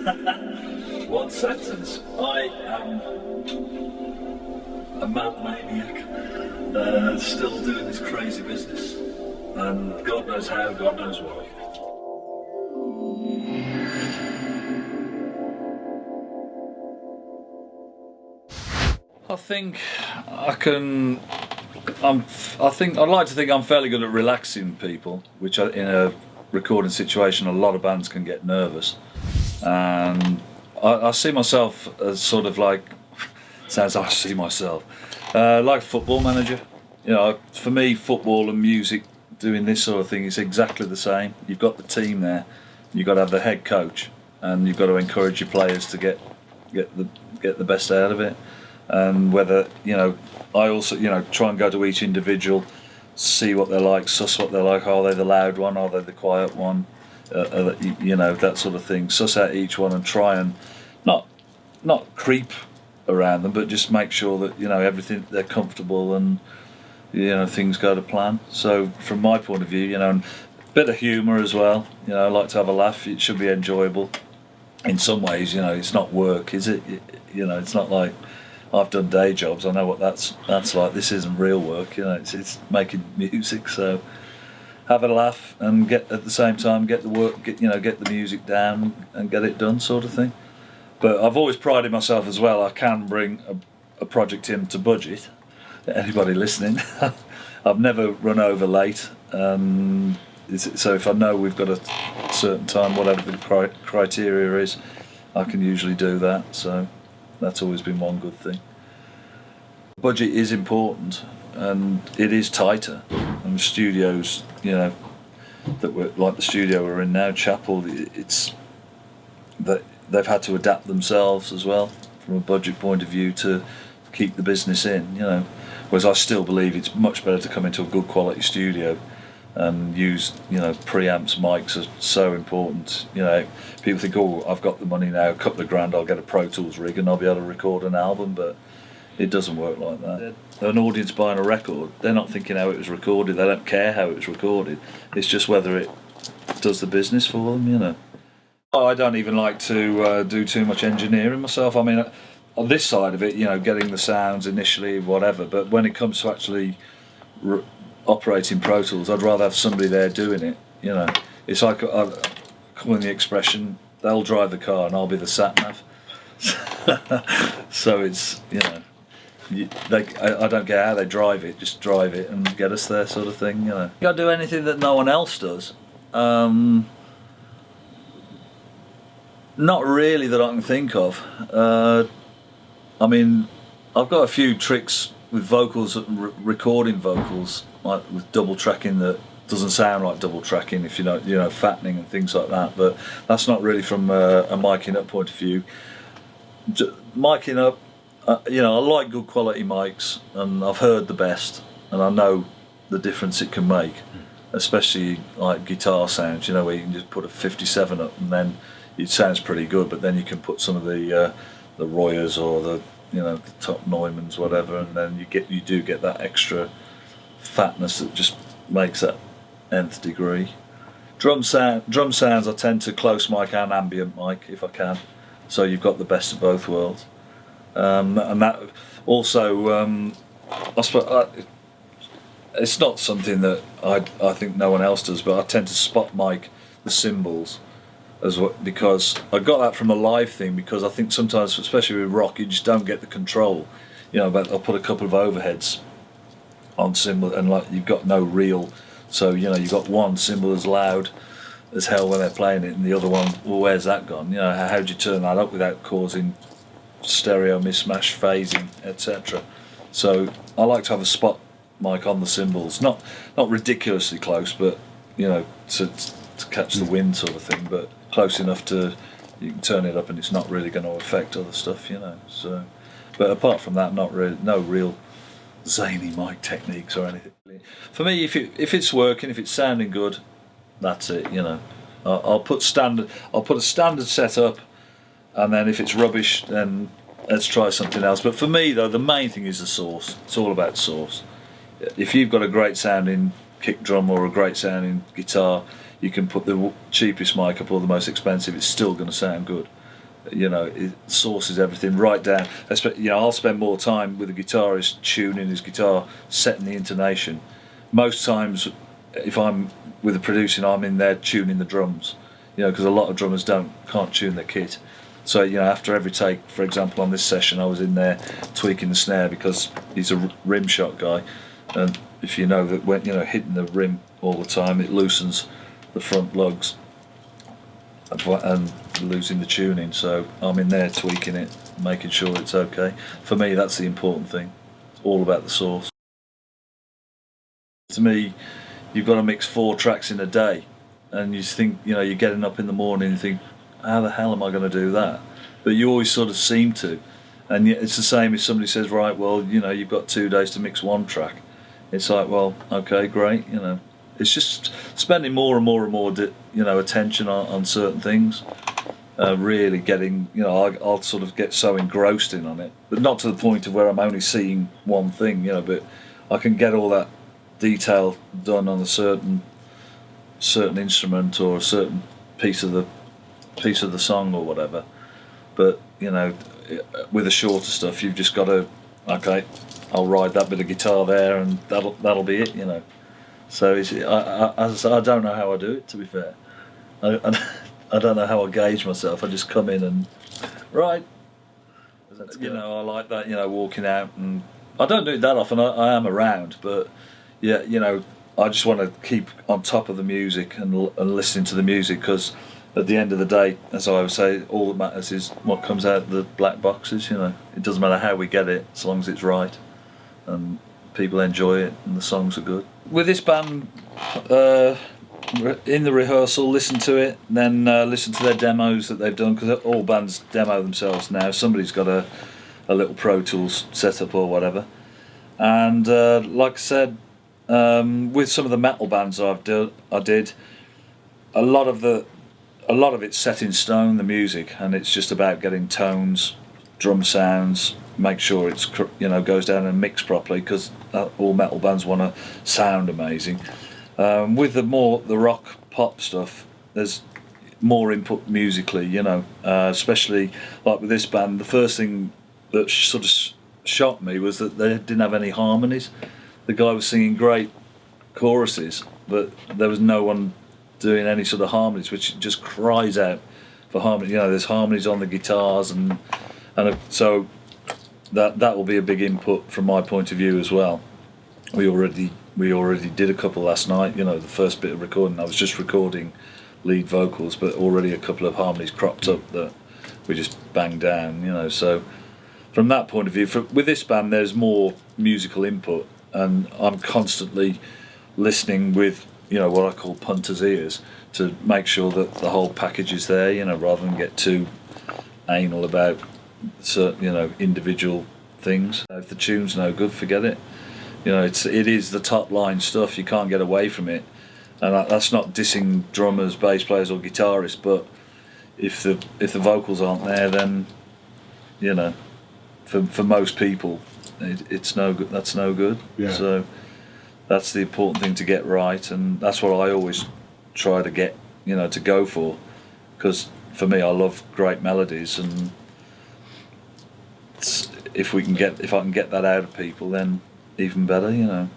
One sentence. I am a mad maniac, still doing this crazy business. And God knows how, God knows why. I think I can. I think I'd like to think I'm fairly good at relaxing people, which in a recording situation, a lot of bands can get nervous, and I see myself as sort of like sounds like I see myself like a football manager. You know, for me, football and music, doing this sort of thing is exactly the same. You've got the team there, you've got to have the head coach, and you've got to encourage your players to get the best out of it. And whether, I also, try and go to each individual, see what they're like, suss what they're like. Are they the loud one? Are they the quiet one? That sort of thing. Suss out each one and try and not creep around them, but just make sure that everything, they're comfortable and things go to plan. So from my point of view, and a bit of humour as well. I like to have a laugh. It should be enjoyable. In some ways, it's not work, is it? It's not like I've done day jobs. I know what that's like. This isn't real work, It's making music. So have a laugh and at the same time get the work, get the music down and get it done, sort of thing. But I've always prided myself as well. I can bring a project in to budget. Anybody listening, I've never run over late. So if I know we've got a certain time, whatever the criteria is, I can usually do that. So that's always been one good thing. Budget is important, and it is tighter. And studios, that we're like the studio we're in now, Chapel, it's that they've had to adapt themselves as well from a budget point of view to keep the business in. Whereas I still believe it's much better to come into a good quality studio and use, preamps, mics are so important. People think, oh, I've got the money now, a couple of grand, I'll get a Pro Tools rig and I'll be able to record an album, but it doesn't work like that. An audience buying a record, they're not thinking how it was recorded, they don't care how it was recorded, it's just whether it does the business for them, I don't even like to do too much engineering myself. I mean, on this side of it, getting the sounds initially, whatever, but when it comes to actually operating Pro Tools, I'd rather have somebody there doing it. It's like I call in the expression, they'll drive the car and I'll be the sat nav. So it's I don't care how they drive it, just drive it and get us there, sort of thing. You got to do anything that no one else does. Not really that I can think of. I mean, I've got a few tricks with vocals, recording vocals, like with double tracking that doesn't sound like double tracking, if fattening and things like that. But that's not really from a miking up point of view. Miking up, I like good quality mics, and I've heard the best, and I know the difference it can make, especially like guitar sounds. Where you can just put a 57 up and then it sounds pretty good, but then you can put some of the Royers or the top Neumanns, whatever, and then you do get that extra fatness that just makes that nth degree. Drum sounds I tend to close mic and ambient mic if I can, so you've got the best of both worlds. And that also, I suppose it's not something that I think no one else does, but I tend to spot mic the cymbals as well, because I got that from a live thing, because I think sometimes, especially with rock, you just don't get the control. But I'll put a couple of overheads on cymbal and like you've got no reel, so you've got one cymbal as loud as hell when they're playing it and the other one, well, where's that gone? How do you turn that up without causing stereo mismatch, phasing, etc. So I like to have a spot mic on the cymbals, not ridiculously close, but to catch the wind sort of thing, but close enough to you can turn it up and it's not really going to affect other stuff, So, but apart from that, not really, no real zany mic techniques or anything. For me, if it's working, if it's sounding good, that's it. I'll put a standard setup, and then if it's rubbish, then let's try something else. But for me, though, the main thing is the source. It's all about source. If you've got a great sounding kick drum or a great sounding guitar, you can put the cheapest mic up or the most expensive, it's still going to sound good. You know, it sources everything right down. You know, I'll spend more time with the guitarist tuning his guitar, setting the intonation. Most times, if I'm with the producing, I'm in there tuning the drums. You know, because a lot of drummers can't tune their kit. So, you know, after every take, for example, on this session, I was in there tweaking the snare because he's a rim shot guy, and if you know that when hitting the rim all the time, it loosens the front lugs and losing the tuning. So I'm in there tweaking it, making sure it's okay. For me, that's the important thing. It's all about the source. To me, you've got to mix 4 tracks in a day, and you think, you know, you're getting up in the morning and you think, how the hell am I going to do that? But you always sort of seem to. And yet it's the same if somebody says, right, well, you know, you've got 2 days to mix 1 track. It's like, well, okay, great, you know. It's just spending more and more and more, you know, attention on certain things. Really getting, you know, I'll sort of get so engrossed in on it, but not to the point of where I'm only seeing one thing, you know. But I can get all that detail done on a certain instrument or a certain piece of the song or whatever. But you know, with the shorter stuff, you've just got to, okay, I'll ride that bit of guitar there, and that'll be it, you know. So I don't know how I do it, to be fair. I don't know how I gauge myself. I just come in and right. You know, I like that. You know, walking out, and I don't do it that often. I am around, but yeah, you know, I just want to keep on top of the music and listening to the music, because at the end of the day, as I would say, all that matters is what comes out of the black boxes. You know, it doesn't matter how we get it, as long as it's right and people enjoy it and the songs are good. With this band, in the rehearsal, listen to it, then listen to their demos that they've done, because all bands demo themselves now. Somebody's got a little Pro Tools setup or whatever. And like I said, with some of the metal bands I did, a lot of it's set in stone, the music, and it's just about getting tones, drum sounds, make sure it's, you know, goes down and mixed properly, because all metal bands want to sound amazing. With the rock pop stuff, there's more input musically, you know, especially like with this band. The first thing that sort of shocked me was that they didn't have any harmonies. The guy was singing great choruses, but there was no one doing any sort of harmonies, which just cries out for harmony. You know, there's harmonies on the guitars, and so that will be a big input from my point of view as well. We already did a couple last night. You know, the first bit of recording, I was just recording lead vocals, but already a couple of harmonies cropped up that we just banged down. You know, so from that point of view, with this band, there's more musical input, and I'm constantly listening with, you know, what I call punter's ears, to make sure that the whole package is there, you know, rather than get too anal about certain, you know, individual things. If the tune's no good, forget it. You know, it is the top line stuff. You can't get away from it, and that's not dissing drummers, bass players, or guitarists. But if the vocals aren't there, then, you know, for most people, it's no good. That's no good. Yeah. So that's the important thing to get right, and that's what I always try to get, you know, to go for, because for me, I love great melodies, and if I can get that out of people, then even better, you know.